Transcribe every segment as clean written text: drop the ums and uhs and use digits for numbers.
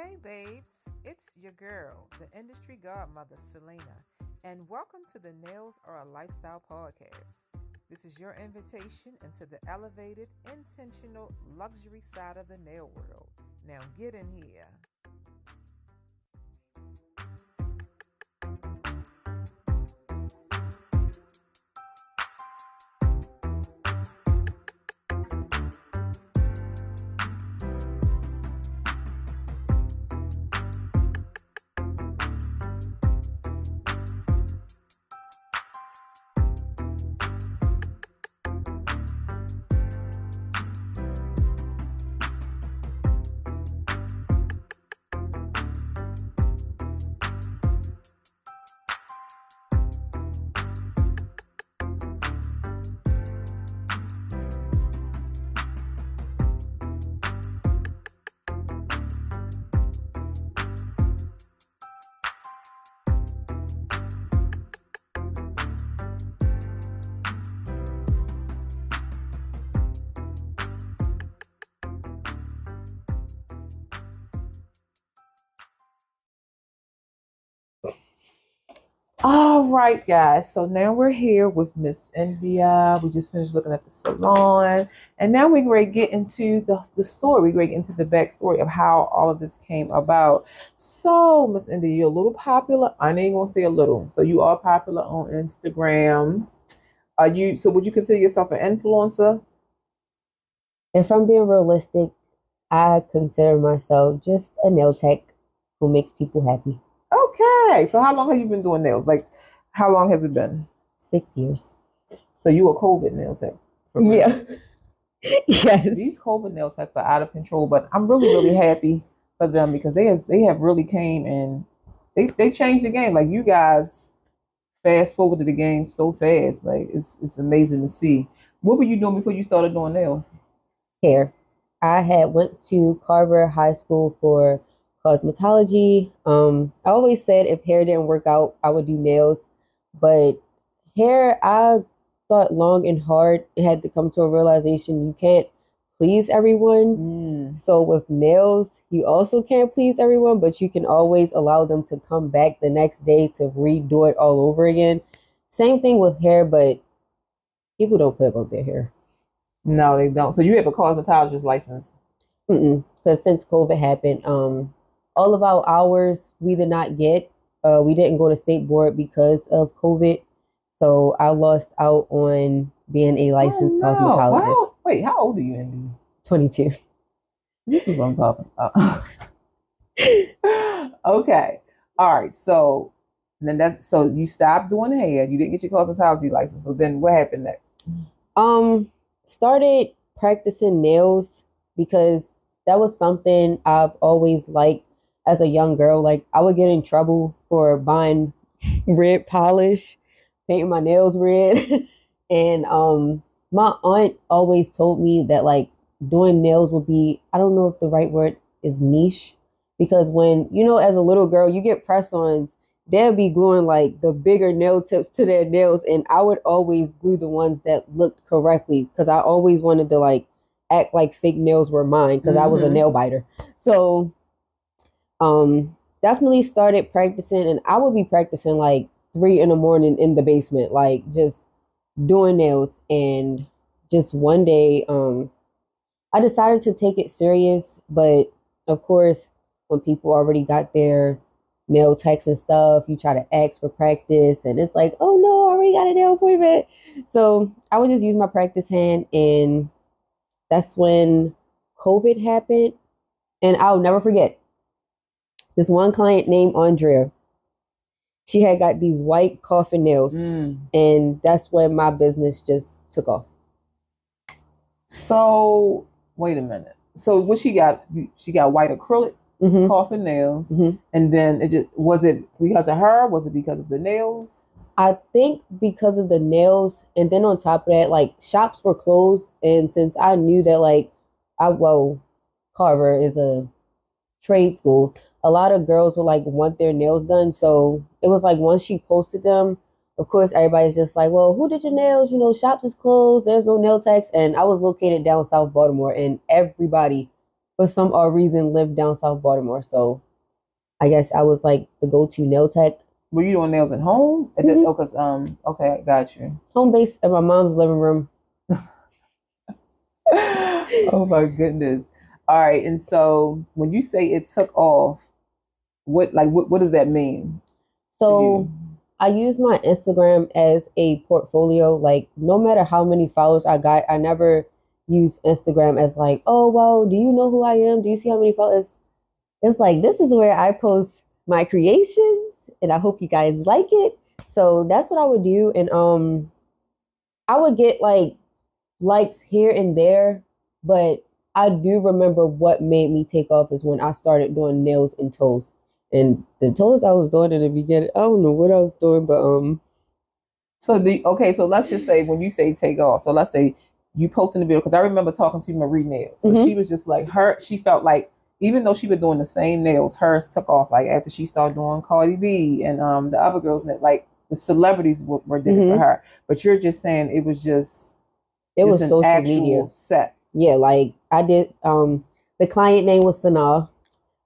Hey babes, it's your girl, the industry godmother Selena, and welcome to the Nails Are a Lifestyle podcast. This is your invitation into the elevated, intentional, luxury side of the nail world. Now get in here. All right, guys. So now we're here with Miss India. We just finished looking at the salon, and now we're going to get into the story. We're going to get into the backstory of how all of this came about. So, Miss India, you're a little popular. I ain't gonna say a little. So you are popular on Instagram. Are you? So would you consider yourself an influencer? If I'm being realistic, I consider myself just a nail tech who makes people happy. Okay. So how long have you been doing nails? Like, how long has it been? 6 years. So you a COVID nail tech? Yeah. Yes. These COVID nail techs are out of control, but I'm really happy for them because they have really came and they changed the game. Like you guys fast forwarded the game so fast. Like it's amazing to see. What were you doing before you started doing nails? Hair. I had went to Carver High School for cosmetology. I always said if hair didn't work out, I would do nails. But hair, I thought long and hard and had to come to a realization you can't please everyone. So with nails, you also can't please everyone, but you can always allow them to come back the next day to redo it all over again. Same thing with hair, but people don't play about their hair. No, they don't. So you have a cosmetologist license. Because since COVID happened, all of our hours we did not get. We didn't go to state board because of COVID. So I lost out on being a licensed cosmetologist. Wait, how old are you, Andy? 22. This is what I'm talking about. Okay. All right. So then so you stopped doing hair. You didn't get your cosmetology license. So then what happened next? Started practicing nails because that was something I've always liked as a young girl. Like I would get in trouble for buying red polish, painting my nails red. And my aunt always told me that like doing nails would be, I don't know if the right word is niche, because when, as a little girl, you get press-ons, they'll be gluing like the bigger nail tips to their nails, and I would always glue the ones that looked correctly because I always wanted to like act like fake nails were mine because I was a nail biter. So definitely started practicing, and I would be practicing like 3 in the morning in the basement, like just doing nails. And just one day I decided to take it serious, but of course when people already got their nail techs and stuff, you try to ask for practice and it's like, oh no, I already got a nail appointment. So I would just use my practice hand, and that's when COVID happened. And I'll never forget this one client named Andrea. She had got these white coffin nails, and that's when my business just took off. So wait a minute. So what she got? She got white acrylic coffin nails, and then was it because of her? Was it because of the nails? I think because of the nails, and then on top of that, like shops were closed, and since I knew that like Carver is a trade school, a lot of girls would like want their nails done. So it was like once she posted them, of course everybody's just like, well, who did your nails? Shops is closed, there's no nail techs. And I was located down South Baltimore, and everybody for some odd reason lived down South Baltimore. So I guess I was like the go-to nail tech. Were you doing nails at home? Hmm. Oh, cause okay, I got you. Home base in my mom's living room. Oh my goodness. All right, and so when you say it took off, what does that mean to you? So I use my Instagram as a portfolio. Like no matter how many followers I got, I never use Instagram as like, oh well, do you know who I am? Do you see how many followers? It's like this is where I post my creations and I hope you guys like it. So that's what I would do. And I would get like likes here and there, but I do remember what made me take off is when I started doing nails and toes. And the toes I was doing in the beginning, I don't know what I was doing, but So so let's just say when you say take off, so let's say you posting the video because I remember talking to Marie Nails. So she mhm, was just like she felt like even though she been doing the same nails, hers took off like after she started doing Cardi B and the other girls that like the celebrities were did it for mhm. her. But you're just saying it was It just was an social actual media. set. Yeah, like I did. The client name was Sanaa.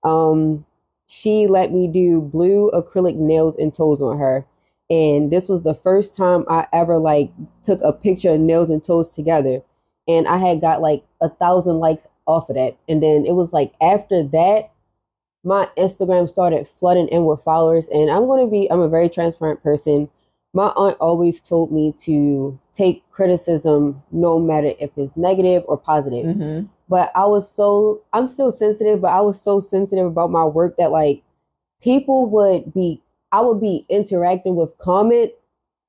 Um, she let me do blue acrylic nails and toes on her. And this was the first time I ever like took a picture of nails and toes together. And I had got like 1,000 likes off of that. And then it was like after that, my Instagram started flooding in with followers. And I'm a very transparent person. My aunt always told me to take criticism no matter if it's negative or positive. Mm-hmm. But I'm still sensitive, but I was so sensitive about my work that like people would be, I would be interacting with comments.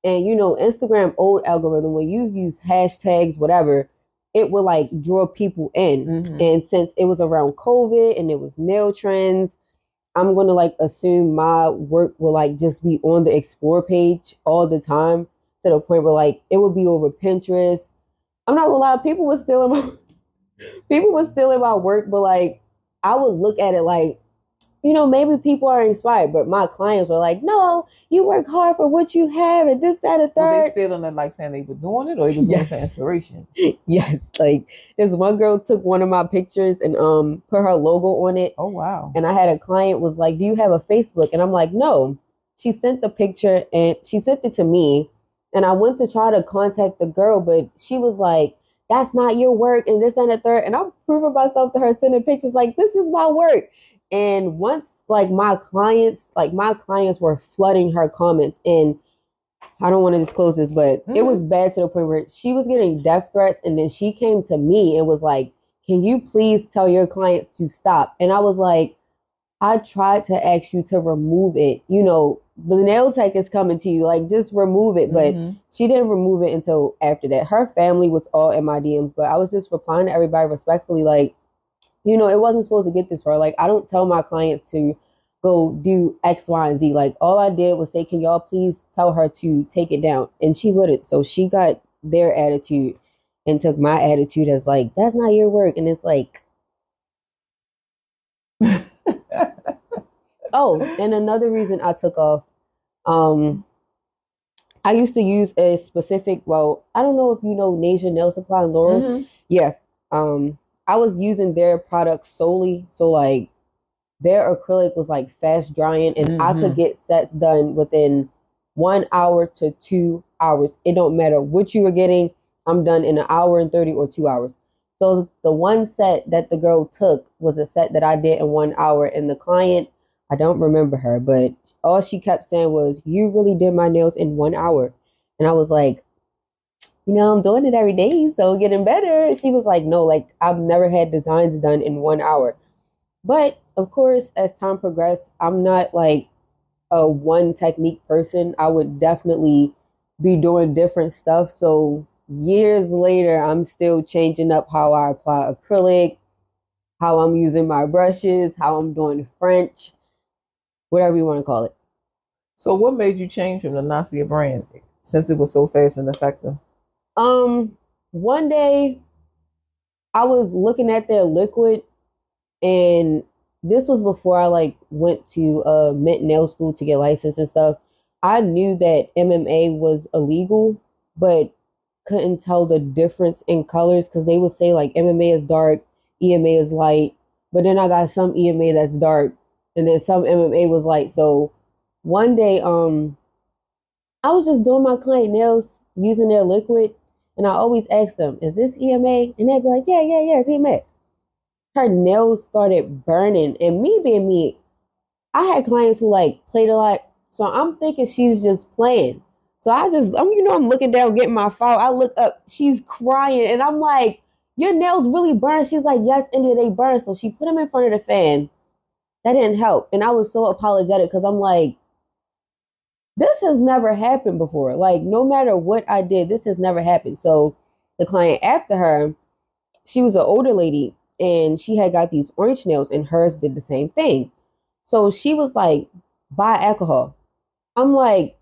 And Instagram old algorithm, when you use hashtags, whatever, it will like draw people in. Mm-hmm. And since it was around COVID and it was nail trends, I'm gonna like assume my work will like just be on the explore page all the time to the point where like it would be over Pinterest. I'm not gonna lie, people were still in my work, but like I would look at it like, maybe people are inspired, but my clients were like, no, you work hard for what you have and this, that, and Were they third. still in the like saying they were doing it or they was doing it for Yes. inspiration? Yes. Like this one girl took one of my pictures and put her logo on it. Oh wow. And I had a client was like, do you have a Facebook? And I'm like, no. She sent the picture and she sent it to me. And I went to try to contact the girl, but she was like, that's not your work and this and the third. And I'm proving myself to her, sending pictures like, this is my work. And once my clients were flooding her comments, and I don't want to disclose this, but it Mm-hmm. was bad to the point where she was getting death threats. And then she came to me and was like, can you please tell your clients to stop? And I was like, I tried to ask you to remove it. The nail tech is coming to you. Like, just remove it. But Mm-hmm. she didn't remove it until after that. Her family was all in my DMs, but I was just replying to everybody respectfully, like, it wasn't supposed to get this far. Like, I don't tell my clients to go do X, Y, and Z. Like, all I did was say, can y'all please tell her to take it down? And she wouldn't. So she got their attitude and took my attitude as like, that's not your work. And it's like, oh, and another reason I took off, um, I used to use a specific, well, I don't know if you know Nasia Nail Supply in Laurel. Mm-hmm. Yeah. I was using their product solely. So like their acrylic was like fast drying and I could Mm-hmm. get sets done within 1 hour to 2 hours. It don't matter what you were getting. I'm done in an hour and 30 or 2 hours. So the one set that the girl took was a set that I did in 1 hour. And the client, I don't remember her, but all she kept saying was, you really did my nails in 1 hour. And I was like, I'm doing it every day, so getting better. And she was like, no, like I've never had designs done in 1 hour. But of course, as time progressed, I'm not like a one technique person. I would definitely be doing different stuff. So years later, I'm still changing up how I apply acrylic, how I'm using my brushes, how I'm doing French, whatever you want to call it. So what made you change from the Nasia brand since it was so fast and effective? Um, One day I was looking at their liquid, and this was before I like went to mint nail school to get licensed and stuff. I knew that MMA was illegal, but couldn't tell the difference in colors because they would say like MMA is dark, EMA is light. but then I got some EMA that's dark, and then some MMA was light. So one day, I was just doing my client nails using their liquid, and I always ask them, "Is this EMA?" And they'd be like, "Yeah, yeah, yeah, it's EMA." Her nails started burning, and me being me, I had clients who like played a lot, so I'm thinking she's just playing. So I'm looking down, getting my file. I look up, she's crying, and I'm like, "Your nails really burn?" She's like, "Yes, India, they burn." So she put them in front of the fan. That didn't help, and I was so apologetic because I'm like, this has never happened before. Like, no matter what I did, this has never happened. So the client after her, she was an older lady, and she had got these orange nails, and hers did the same thing. So she was like, "Buy alcohol." I'm like,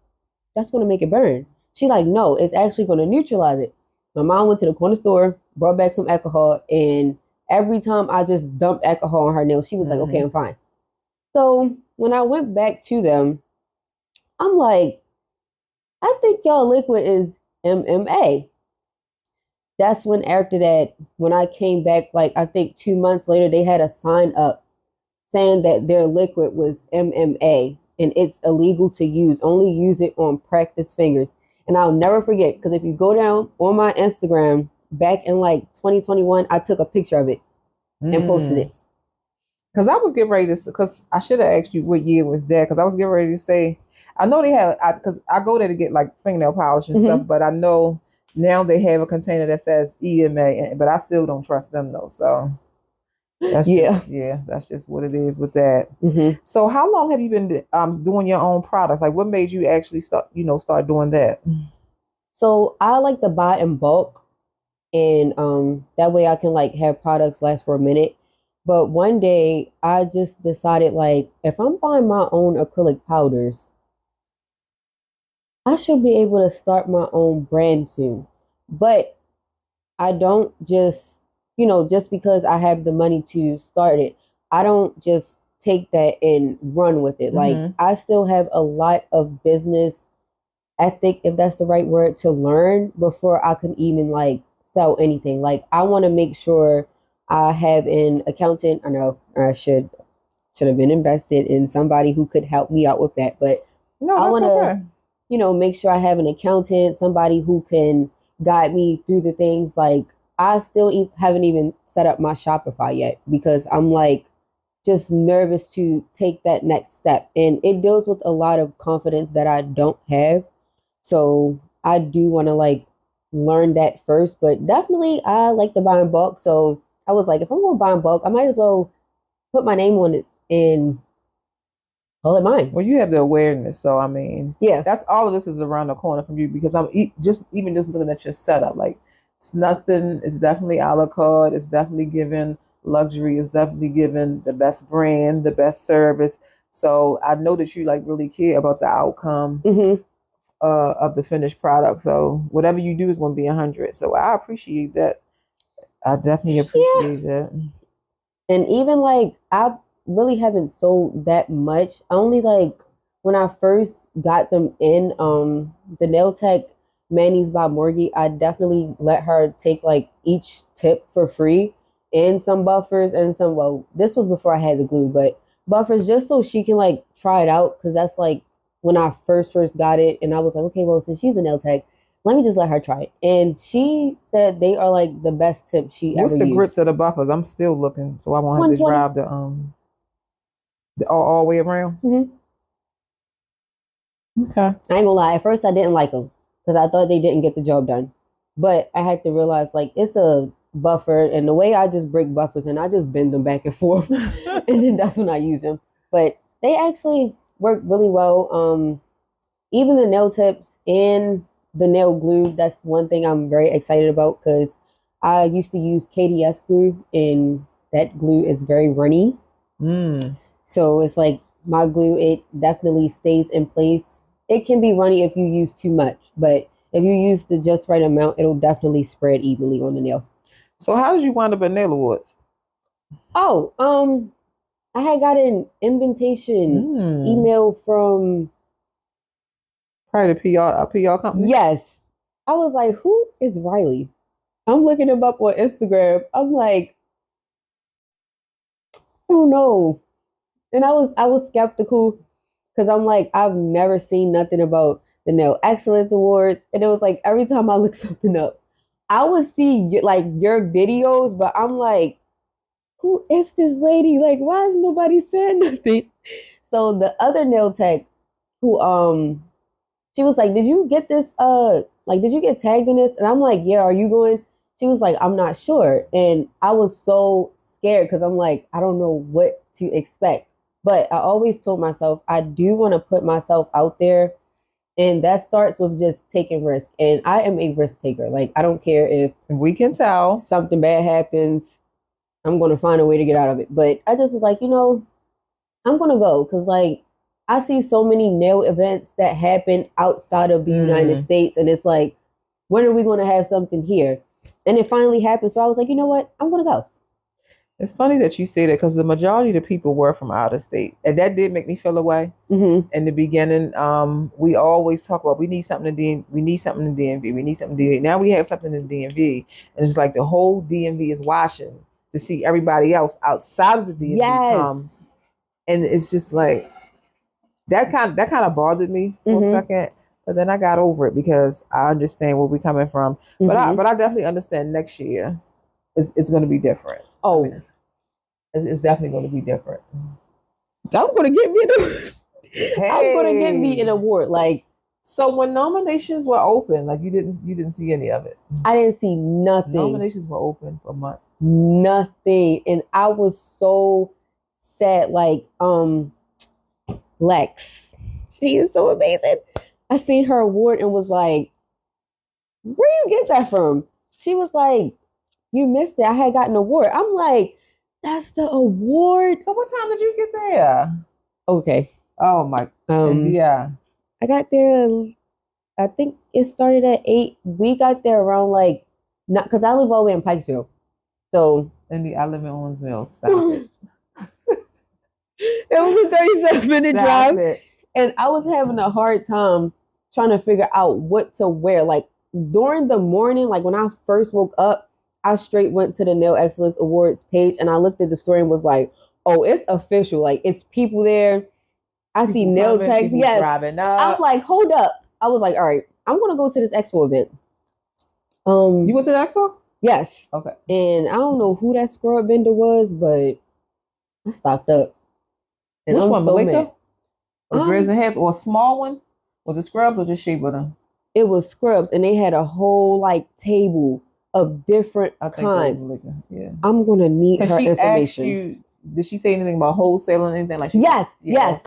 "That's going to make it burn." She like, "No, it's actually going to neutralize it." My mom went to the corner store, brought back some alcohol, and every time I just dumped alcohol on her nails, she was like, "Okay, Mm-hmm. I'm fine." So when I went back to them, I'm like, "I think y'all liquid is MMA." That's when after that, when I came back, like I think 2 months later, they had a sign up saying that their liquid was MMA and it's illegal to use. Only use it on practice fingers. And I'll never forget because if you go down on my Instagram back in like 2021, I took a picture of it and posted Mm. it. Because I was getting ready to, because I should have asked you what year was that, because I was getting ready to say, I know they have, because I go there to get like fingernail polish and stuff, Mm-hmm. but I know now they have a container that says EMA, but I still don't trust them though. So that's Yeah. just, yeah, that's just what it is with that. Mm-hmm. So how long have you been doing your own products? Like what made you actually start doing that? So I like to buy in bulk, and that way I can like have products last for a minute. But one day I just decided like if I'm buying my own acrylic powders, I should be able to start my own brand soon. But I don't just, just because I have the money to start it, I don't just take that and run with it. Like, Mm-hmm. I still have a lot of business ethic, if that's the right word, to learn before I can even like sell anything. Like, I want to make sure I have an accountant. I know I should have been invested in somebody who could help me out with that, but No, I that's want to okay. make sure I have an accountant, somebody who can guide me through the things. Like, I still haven't even set up my Shopify yet because I'm like just nervous to take that next step. And it deals with a lot of confidence that I don't have. So I do want to like learn that first, but definitely I like to buy in bulk. So I was like, if I'm going to buy in bulk, I might as well put my name on it and call it mine. Well, you have the awareness, so I mean, Yeah. that's all of this is around the corner from you because just even just looking at your setup, like it's nothing. It's definitely a la carte. It's definitely giving luxury. It's definitely giving the best brand, the best service. So I know that you like really care about the outcome Hmm. of the finished product. So whatever you do is going to be 100. So I appreciate that. I definitely Yeah. appreciate that. And even like I really haven't sold that much. I only like when I first got them in, the nail tech Manny's by Morgie, I definitely let her take like each tip for free and some buffers and some, well, this was before I had the glue, but buffers just so she can like try it out because that's like when I first got it, and I was like, okay, well, since she's a nail tech, let me just let her try it. And she said they are like the best tips she ever What's the grits used. of the buffers? I'm still looking, so I won't have to 120. drive all the way around. Mm-hmm. Okay. I ain't gonna lie. At first, I didn't like them because I thought they didn't get the job done. But I had to realize like it's a buffer, and the way I just break buffers and I just bend them back and forth, and then that's when I use them. But they actually work really well. Even the nail tips and the nail glue. That's one thing I'm very excited about because I used to use KDS glue, and that glue is very runny. Mm. So it's like my glue, it definitely stays in place. It can be runny if you use too much, but if you use the just right amount, it'll definitely spread evenly on the nail. So how did you wind up at Nail Awards? Oh, I had got an invitation Mm. email from, Probably the PR, a PR company. yes. I was like, who is Riley? I'm looking him up on Instagram. I'm like, don't know. And I was skeptical because I'm like, I've never seen nothing about the Nail Excellence Awards. And it was like every time I look something up, I would see like your videos, but I'm like, who is this lady? Like, why is nobody saying nothing? So the other nail tech who she was like, did you get this like did you get tagged in this? And I'm like, yeah, are you going? She was like, I'm not sure. And I was so scared because I'm like, I don't know what to expect. But I always told myself I do want to put myself out there. And that starts with just taking risk. And I am a risk taker. Like I don't care if We can tell. something bad happens, I'm gonna find a way to get out of it. But I just was like, I'm gonna go because like I see so many nail events that happen outside of the United States, and it's like, when are we gonna have something here? And it finally happened. So I was like, you know what? I'm gonna go. It's funny that you say that because the majority of the people were from out of state, and that did make me feel away. In the beginning, we always talk about we need something we need something in DMV, we need something in DMV. Now we have something in DMV, and it's like the whole DMV is watching to see everybody else outside of the DMV come, and it's just like that kind of bothered me for a second, but then I got over it because I understand where we're coming from. But I definitely understand next year it's going to be different. Oh, I mean, it's definitely going to be different. I'm gonna get me I'm gonna get me an award. Like, so when nominations were open, like you didn't see any of it. I didn't see nothing. Nominations were open for months. Nothing, and I was so sad. Like, Lex, she is so amazing. I seen her award and was like, where you get that from? She was like, you missed it. I had gotten an award. I'm like, that's the award. So what time did you get there? Okay. Oh my. Yeah. I got there. I think it started at 8. We got there around like, not because I live all the way in Pikesville. So I live in Owensville. Stop it. It was a 37-minute drive. And I was having a hard time trying to figure out what to wear. Like during the morning, like when I first woke up, I straight went to the Nail Excellence Awards page and I looked at the story and was like, oh, it's official. Like it's people there. I see nail techs. Yes. I'm like, hold up. I was like, all right, I'm going to go to this expo event. You went to the expo? Yes. Okay. And I don't know who that scrub vendor was, but I stopped up. And which one, Malika? Or Dreads and Heads, or a small one? Was it scrubs or just shape of them? It was scrubs, and they had a whole like table of different kinds. Yeah. I'm gonna need her information. Did she say anything about wholesale or anything like? Yes. Yeah.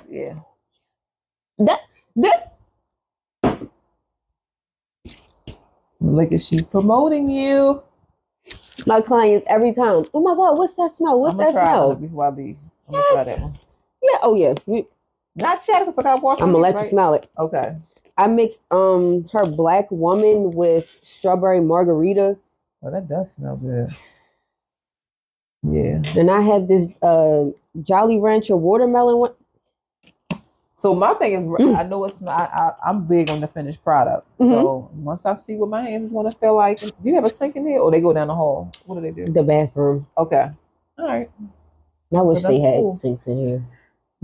Look at she's promoting you. My clients every time. Oh my God, what's that smell? What's that smell? Before I leave, I'm gonna try that one. Yeah. Oh yeah. Not chat because I got wash. I'm gonna let you smell it. Okay. I mixed her Black Woman with strawberry margarita. Oh, that does smell good. Yeah. And I have this Jolly Rancher watermelon one. So my thing is, I know it's I'm big on the finished product. So once I see what my hands is gonna feel like, do you have a sink in here, or they go down the hall? What do they do? The bathroom. Okay. All right. I wish they had sinks in here.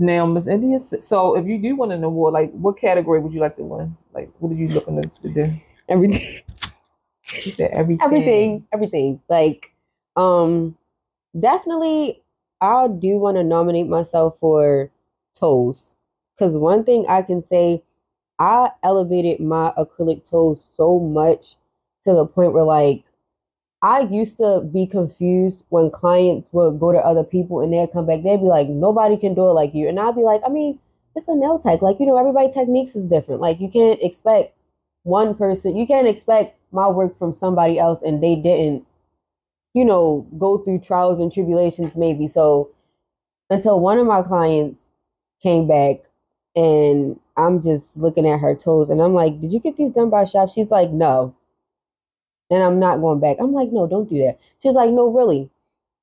Now, Miss India, so if you do win an award, like what category would you like to win? Like, what are you looking to do? Everything. She said everything. Everything. Like, definitely, I do want to nominate myself for toes. Because one thing I can say, I elevated my acrylic toes so much to the point where, like, I used to be confused when clients would go to other people and they'd come back. They'd be like, nobody can do it like you. And I'd be like, I mean, it's a nail tech. Like, everybody's techniques is different. Like, you can't expect one person, you can't expect my work from somebody else and they didn't, go through trials and tribulations maybe. So until one of my clients came back and I'm just looking at her toes and I'm like, did you get these done by shop? She's like, no. And I'm not going back. I'm like, no, don't do that. She's like, no, really.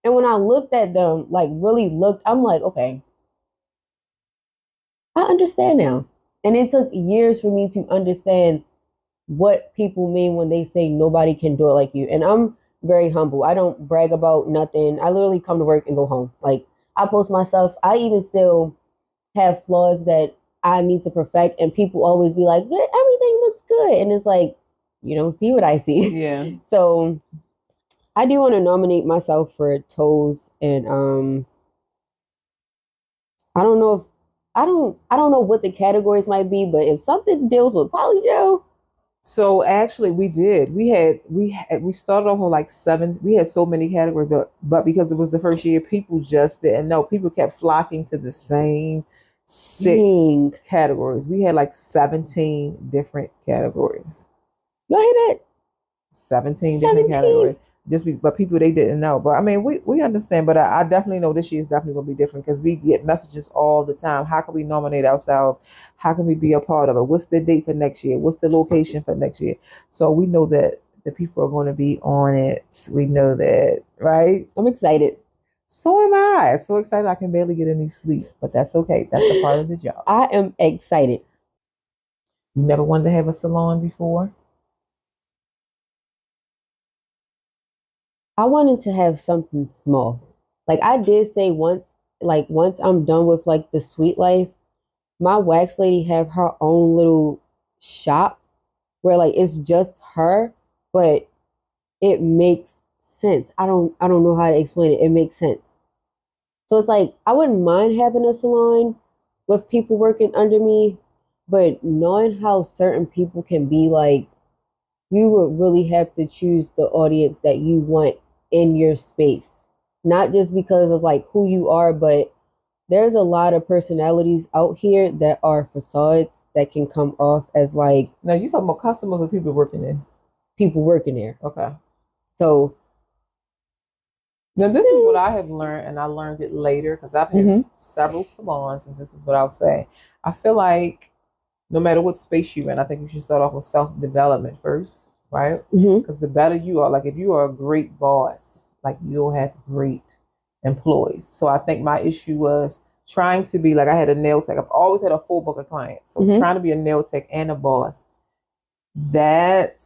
And when I looked at them, like really looked, I'm like, okay, I understand now. And it took years for me to understand what people mean when they say nobody can do it like you. And I'm very humble. I don't brag about nothing. I literally come to work and go home. Like, I post myself. I even still have flaws that I need to perfect, and people always be like, "Yeah, everything looks good," and it's like you don't see what I see. Yeah. So I do want to nominate myself for toes, and I don't know if I don't know what the categories might be, but if something deals with polygel, So actually, we did. We started off with like seven. We had so many categories, but because it was the first year, people just didn't know. People kept flocking to the same six dang, categories. We had like 17 different categories. y'all hear that? 17 different 17. categories. But people they didn't know. But I mean, we understand. But I definitely know this year is definitely going to be different because we get messages all the time. How can we nominate ourselves? How can we be a part of it? What's the date for next year? What's the location for next year? So we know that the people are going to be on it. We know that, right? I'm excited. So am I. So excited I can barely get any sleep, but that's okay. That's a part of the job. I am excited. You never wanted to have a salon before? I wanted to have something small. Like I did say once, like once I'm done with like the sweet life, my wax lady have her own little shop where like it's just her, but it makes sense. I don't know how to explain it. It makes sense. So it's like I wouldn't mind having a salon with people working under me, but knowing how certain people can be like you would really have to choose the audience that you want in your space. Not just because of like who you are, but there's a lot of personalities out here that are facades that can come off as like Now you talking about customers or people working in? people working there. Okay. So, Now, this is what I have learned, and I learned it later because I've had mm-hmm, several salons, and this is what I'll say. I feel like no matter what space you're in, I think you should start off with self development first, right? mm-hmm, Because the better you are, like if you are a great boss, like you'll have great employees. So I think my issue was trying to be like I had a nail tech. I've always had a full book of clients. So mm-hmm, trying to be a nail tech and a boss, that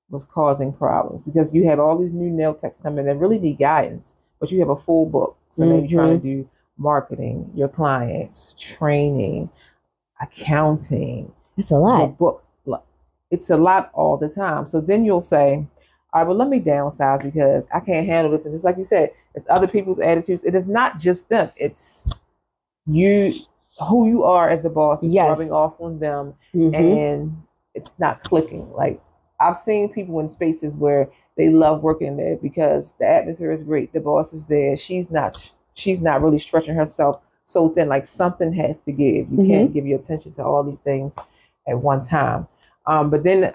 was causing problems because you have all these new nail techs coming that really need guidance, but you have a full book. So now you're trying mm-hmm. to do marketing, your clients, training, accounting, It's a your lot. books. It's a lot all the time. So then you'll say, all right, well, let me downsize because I can't handle this. And just like you said, it's other people's attitudes. It is not just them. It's you, who you are as a boss is rubbing Yes. off on them, Mm-hmm. and it's not clicking. Like I've seen people in spaces where they love working there because the atmosphere is great. The boss is there. She's not really stretching herself so thin. Like something has to give. You can't Mm-hmm. give your attention to all these things at one time. But then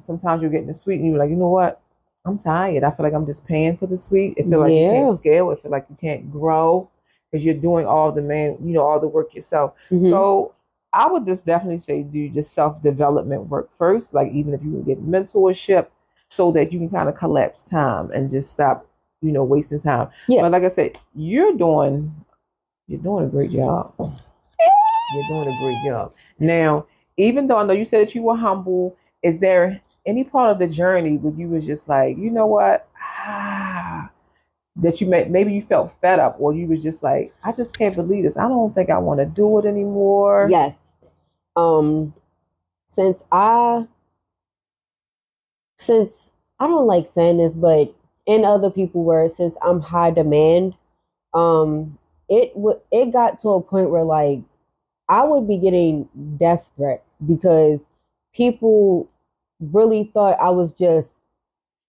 sometimes you're getting the suite and you're like, you know what? I'm tired. I feel like I'm just paying for the suite. It feel like you can't Yeah. scale. It feel like you can't grow because you're doing all the work yourself. Mm-hmm. So I would just definitely say do the self development work first. Like even if you can get mentorship, so that you can kind of collapse time and just stop, wasting time. Yeah. But like I said, you're doing a great job. You're doing a great job. Now, even though I know you said that you were humble, is there any part of the journey where you was just like, you know what? That maybe you felt fed up or you was just like, I just can't believe this. I don't think I want to do it anymore. Yes. Um, since I since I don't like saying this, but in other people words, since I'm high demand, it got to a point where like I would be getting death threats because people really thought I was just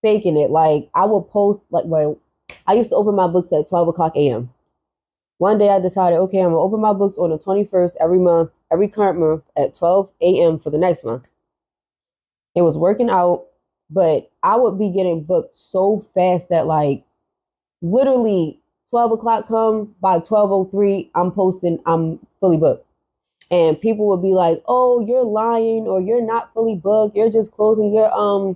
faking it. Like I would post like well, I used to open my books at 12 o'clock a.m. One day I decided, okay, I'm gonna open my books on the 21st every month, every current month at 12 a.m. for the next month. It was working out, but I would be getting booked so fast that like literally 12 o'clock come by 12:03, I'm posting, I'm fully booked. And people would be like, "Oh, you're lying, or you're not fully booked. You're just closing your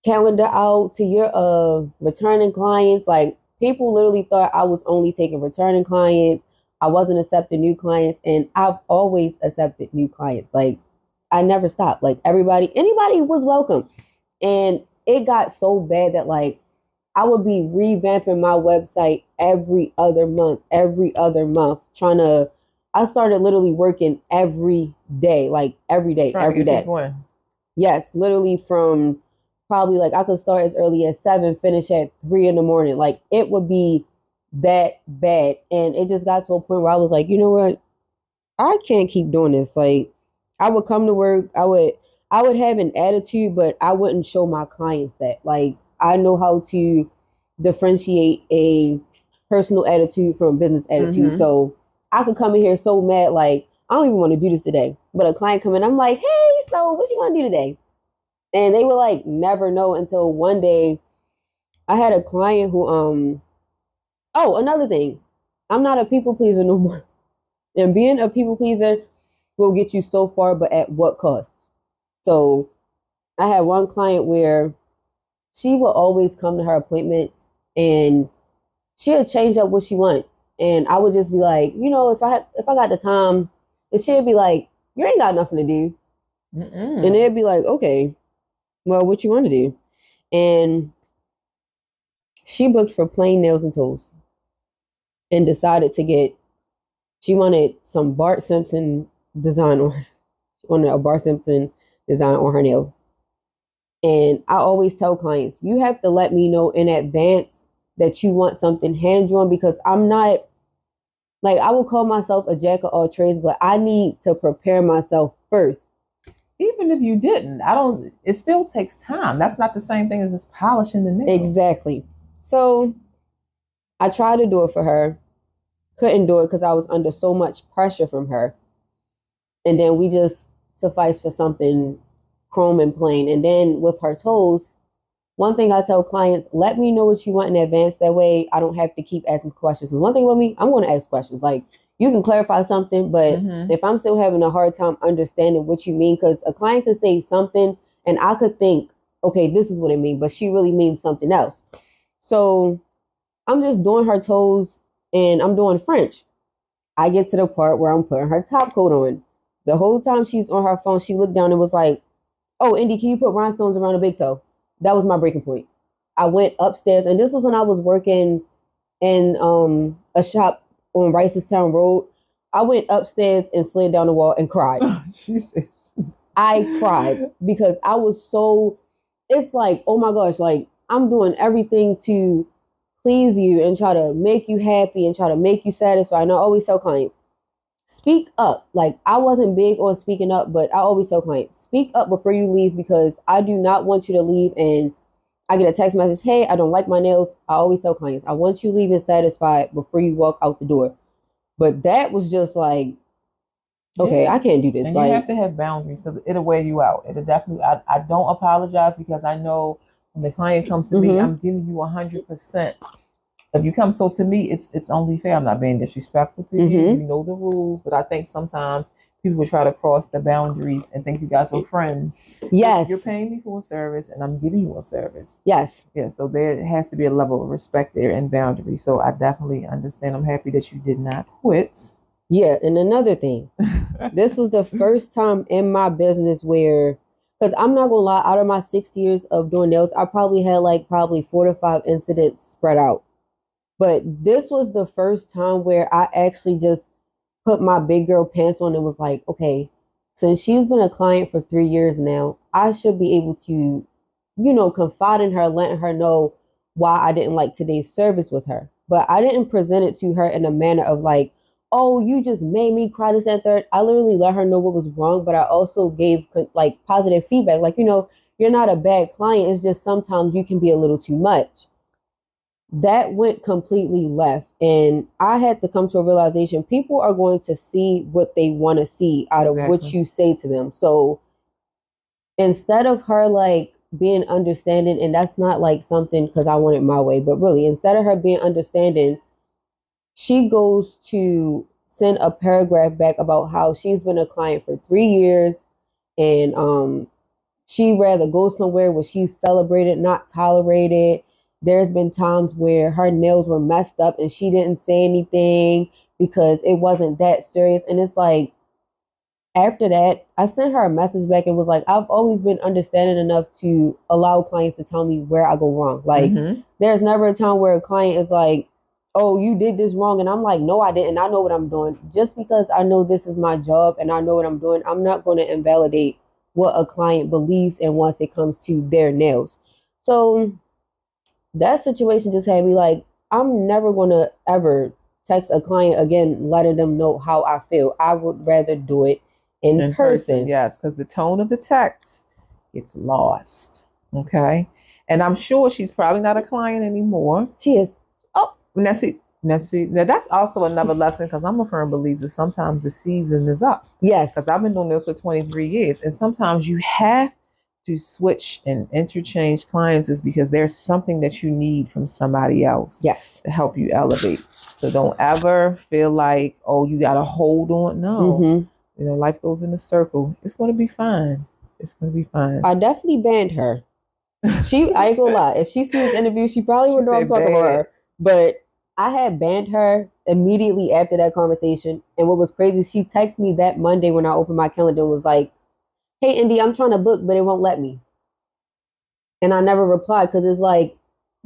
calendar out to your returning clients." Like people literally thought I was only taking returning clients. I wasn't accepting new clients, and I've always accepted new clients. Like I never stopped. Like anybody was welcome. And it got so bad that like I would be revamping my website every other month, trying to. I started literally working every day, like every day, Trying to every get day. people in. Yes, literally from probably like I could start as early as 7, finish at 3 in the morning. Like it would be that bad. And it just got to a point where I was like, you know what? I can't keep doing this. Like I would come to work, I would have an attitude, but I wouldn't show my clients that. Like I know how to differentiate a personal attitude from a business attitude. Mm-hmm. So I could come in here so mad, like I don't even want to do this today. But a client come in, I'm like, hey, so what you want to do today? And they would like never know until one day I had a client who oh, another thing. I'm not a people pleaser no more. And being a people pleaser will get you so far, but at what cost? So I had one client where she would always come to her appointments and she would change up what she want. And I would just be like, if I got the time, and she'd be like, you ain't got nothing to do. Mm-mm. And they'd be like, okay, well, what you want to do? And she booked for plain nails and toes and decided she wanted some Bart Simpson design on she wanted a Bart Simpson design on her nail. And I always tell clients, you have to let me know in advance that you want something hand drawn, because I'm not like, I will call myself a jack of all trades, but I need to prepare myself first. Even if you didn't, I don't. It still takes time. That's not the same thing as just polishing the nail. Exactly. So I tried to do it for her, couldn't do it because I was under so much pressure from her. And then we just sufficed for something chrome and plain. And then with her toes, one thing I tell clients, let me know what you want in advance. That way I don't have to keep asking questions. Because one thing with me, I'm going to ask questions. Like, you can clarify something, but if I'm still having a hard time understanding what you mean, because a client could say something and I could think, okay, this is what it means, but she really means something else. So I'm just doing her toes and I'm doing French. I get to the part where I'm putting her top coat on. The whole time she's on her phone, she looked down and was like, oh, Indy, can you put rhinestones around a big toe? That was my breaking point. I went upstairs, and this was when I was working in a shop on Ricestown Road. I went upstairs and slid down the wall and cried. Oh, Jesus. I cried because I was so, it's like, oh my gosh, like I'm doing everything to please you and try to make you happy and try to make you satisfied. And I always tell clients, speak up. Like I wasn't big on speaking up, but I always tell clients, speak up before you leave, because I do not want you to leave and I get a text message, hey, I don't like my nails. I always tell clients, I want you leaving satisfied before you walk out the door. But that was just like, okay, Yeah. I can't do this. And like, you have to have boundaries because it'll wear you out. It'll definitely. I don't apologize because I know when the client comes to me, I'm giving you 100%. If you come, so to me, it's only fair. I'm not being disrespectful to you. You know the rules, but I think sometimes people will try to cross the boundaries and think you guys are friends. Yes. You're paying me for a service and I'm giving you a service. Yes. Yeah, so there has to be a level of respect there and boundaries. So I definitely understand. I'm happy that you did not quit. Yeah, and another thing, this was the first time in my business where, because I'm not gonna lie, out of my 6 years of doing nails, I probably had like probably 4 to 5 incidents spread out. But this was the first time where I actually just put my big girl pants on and was like, okay, since she's been a client for 3 years now, I should be able to, confide in her, letting her know why I didn't like today's service with her. But I didn't present it to her in a manner of like, oh, you just made me cry, this and third. I literally let her know what was wrong, but I also gave like positive feedback. Like, you're not a bad client. It's just sometimes you can be a little too much. That went completely left. And I had to come to a realization, people are going to see what they want to see out of what you say to them. So instead of her like being understanding, and that's not like something because I want it my way, but really instead of her being understanding, she goes to send a paragraph back about how she's been a client for 3 years and she rather go somewhere where she's celebrated, not tolerated. There's been times where her nails were messed up and she didn't say anything because it wasn't that serious. And it's like, after that, I sent her a message back and was like, I've always been understanding enough to allow clients to tell me where I go wrong. Like, there's never a time where a client is like, oh, you did this wrong. And I'm like, no, I didn't. I know what I'm doing. Just because I know this is my job and I know what I'm doing, I'm not going to invalidate what a client believes and once it comes to their nails. So that situation just had me like, I'm never going to ever text a client again, letting them know how I feel. I would rather do it in person. Yes, because the tone of the text gets lost. Okay. And I'm sure she's probably not a client anymore. She is. Oh, now that's also another lesson, because I'm a firm believer that sometimes the season is up. Yes. Because I've been doing this for 23 years. And sometimes you have to switch and interchange clients is because there's something that you need from somebody else. Yes. To help you elevate. So don't ever feel like, oh, you got to hold on. No. You know, life goes in a circle. It's going to be fine. It's going to be fine. I definitely banned her. I ain't gonna lie. If she sees this interview, she probably would know I'm talking about her. But I had banned her immediately after that conversation. And what was crazy, she texted me that Monday when I opened my calendar and was like, hey, Indy, I'm trying to book, but it won't let me. And I never replied because it's like,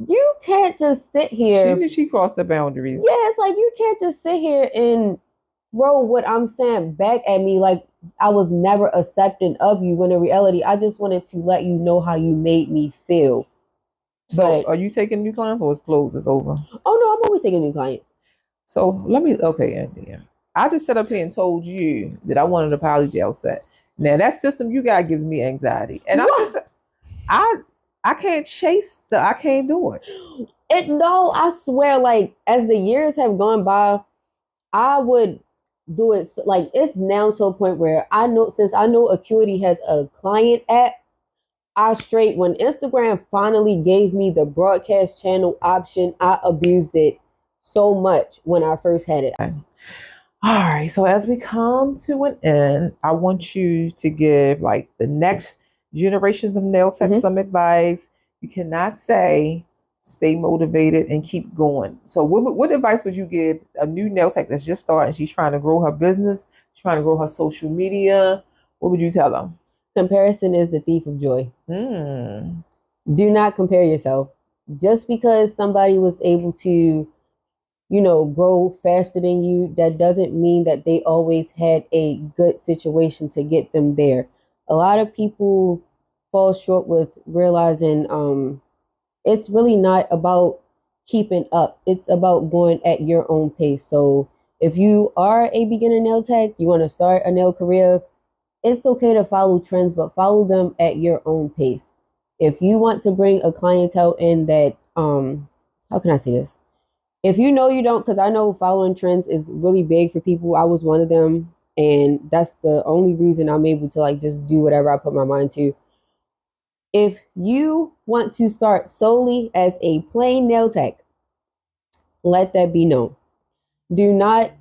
you can't just sit here. She crossed the boundaries. Yeah, it's like, you can't just sit here and throw what I'm saying back at me like I was never accepting of you, when in reality, I just wanted to let you know how you made me feel. So are you taking new clients or it's closed? It's over? Oh, no, I'm always taking new clients. So okay, Andy. I just sat up here and told you that I wanted a polygel set. Now that system you got gives me anxiety. And I can't I can't do it. No, I swear, like, as the years have gone by, I would do it. Like, it's now to a point where I know, since I know Acuity has a client app, when Instagram finally gave me the broadcast channel option, I abused it so much when I first had it. All right. So as we come to an end, I want you to give like the next generations of nail tech some advice. You cannot say stay motivated and keep going. So what advice would you give a new nail tech that's just starting? She's trying to grow her business, trying to grow her social media. What would you tell them? Comparison is the thief of joy. Do not compare yourself. Just because somebody was able to, grow faster than you, that doesn't mean that they always had a good situation to get them there. A lot of people fall short with realizing it's really not about keeping up. It's about going at your own pace. So if you are a beginner nail tech, you want to start a nail career, it's okay to follow trends, but follow them at your own pace. If you want to bring a clientele in that, how can I say this? If you know you don't, because I know following trends is really big for people. I was one of them. And that's the only reason I'm able to like just do whatever I put my mind to. If you want to start solely as a plain nail tech, let that be known. Do not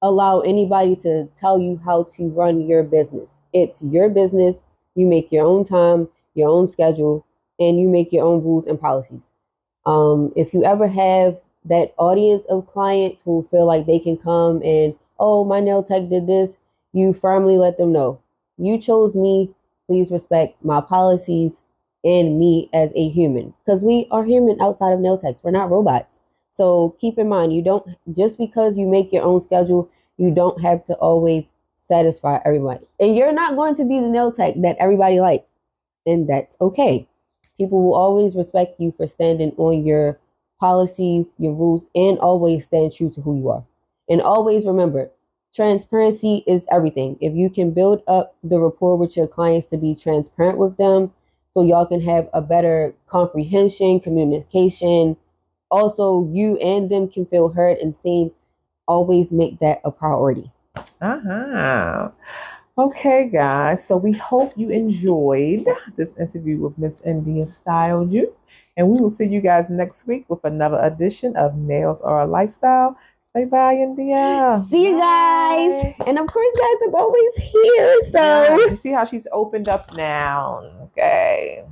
allow anybody to tell you how to run your business. It's your business. You make your own time, your own schedule, and you make your own rules and policies. If you ever have that audience of clients who feel like they can come and, oh, my nail tech did this, you firmly let them know. You chose me. Please respect my policies and me as a human. Because we are human outside of nail techs. We're not robots. So keep in mind, just because you make your own schedule, you don't have to always satisfy everybody. And you're not going to be the nail tech that everybody likes. And that's okay. People will always respect you for standing on your policies, your rules, and always stand true to who you are. And always remember, transparency is everything. If you can build up the rapport with your clients to be transparent with them, so y'all can have a better comprehension, communication. Also, you and them can feel heard and seen. Always make that a priority. Okay, guys. So we hope you enjoyed this interview with Miss India Styled You. And we will see you guys next week with another edition of Nails Are a Lifestyle. Say bye, India. See you guys. And of course, guys, I'm always here. So you see how she's opened up now. Okay.